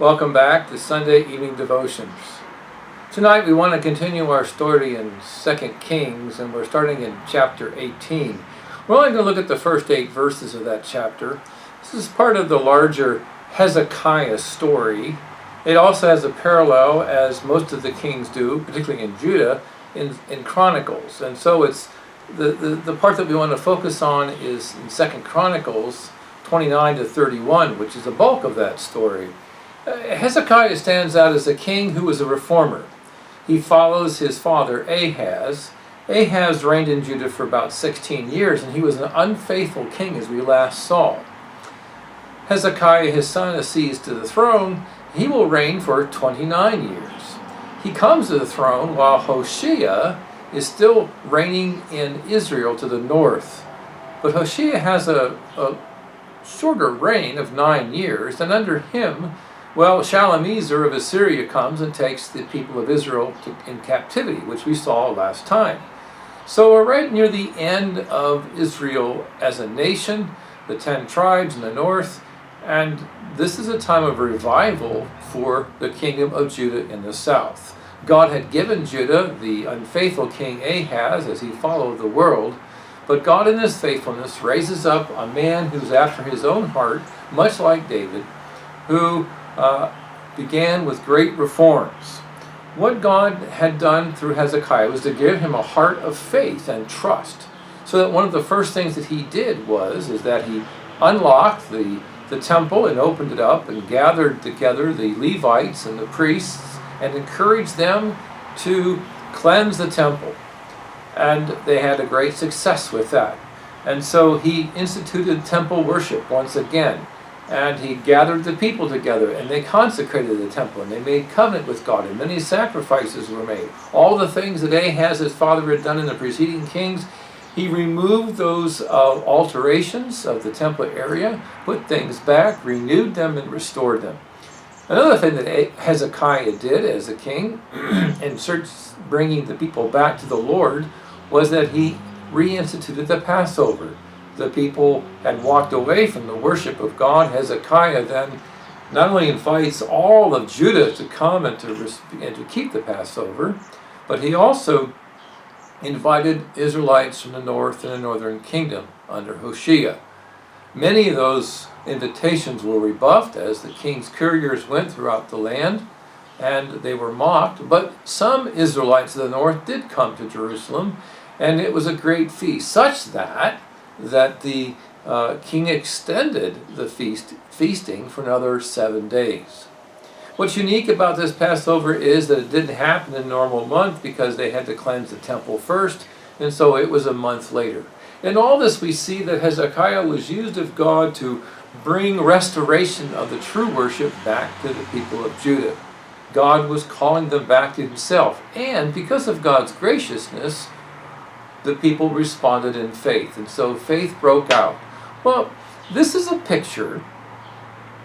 Welcome back to Sunday Evening Devotions. Tonight we want to continue our story in 2 Kings, and we're starting in chapter 18. We're only going to look at the first 8 verses of that chapter. This is part of the larger Hezekiah story. It also has a parallel, as most of the kings do, particularly in Judah, in Chronicles. And so it's the part that we want to focus on is in 2 Chronicles 29 to 31, which is the bulk of that story. Hezekiah stands out as a king who was a reformer. He follows his father Ahaz. Ahaz reigned in Judah for about 16 years, and he was an unfaithful king, as we last saw. Hezekiah, his son, is seized to the throne. He will reign for 29 years. He comes to the throne while Hoshea is still reigning in Israel to the north. But Hoshea has a shorter reign of 9 years, and under him, Shalmaneser of Assyria comes and takes the people of Israel in captivity, which we saw last time. So we're right near the end of Israel as a nation, the 10 tribes in the north, and this is a time of revival for the kingdom of Judah in the south. God had given Judah the unfaithful king Ahaz as he followed the world, but God in his faithfulness raises up a man who's after his own heart, much like David, who began with great reforms. What God had done through Hezekiah was to give him a heart of faith and trust, so that one of the first things that he did is that he unlocked the temple and opened it up and gathered together the Levites and the priests and encouraged them to cleanse the temple. And they had a great success with that. And so he instituted temple worship once again. And he gathered the people together, and they consecrated the temple, and they made covenant with God, and many sacrifices were made. All the things that Ahaz, his father, had done in the preceding kings, he removed those alterations of the temple area, put things back, renewed them, and restored them. Another thing that Hezekiah did as a king, in bringing the people back to the Lord, was that he reinstituted the Passover. The people had walked away from the worship of God. Hezekiah then not only invites all of Judah to come and to keep the Passover, but he also invited Israelites from the north and the northern kingdom under Hoshea. Many of those invitations were rebuffed as the king's couriers went throughout the land, and they were mocked. But some Israelites of the north did come to Jerusalem, and it was a great feast, such that the king extended the feasting for another 7 days. What's unique about this Passover is that it didn't happen in a normal month because they had to cleanse the temple first, and so it was a month later. In all this we see that Hezekiah was used of God to bring restoration of the true worship back to the people of Judah. God was calling them back to himself, and because of God's graciousness, the people responded in faith, and so faith broke out. Well, this is a picture,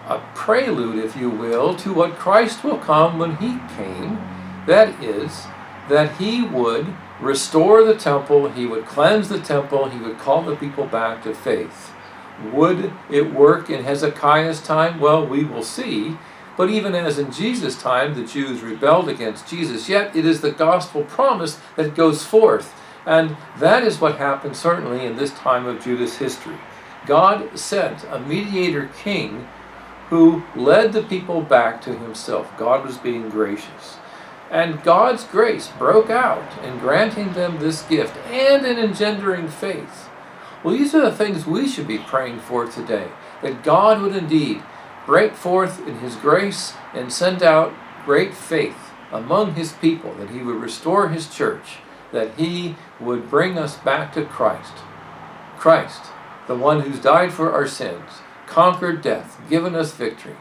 a prelude, if you will, to what Christ will come when he came. That is, that he would restore the temple, he would cleanse the temple, he would call the people back to faith. Would it work in Hezekiah's time? Well, we will see. But even as in Jesus' time, the Jews rebelled against Jesus, yet it is the gospel promise that goes forth. And that is what happened certainly in this time of Judah's history. God sent a mediator king who led the people back to himself. God was being gracious. And God's grace broke out in granting them this gift and in engendering faith. Well, these are the things we should be praying for today, that God would indeed break forth in his grace and send out great faith among his people, that he would restore his church, that he would bring us back to Christ. Christ, the one who's died for our sins, conquered death, given us victory.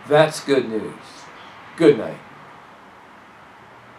That's good news. Good night.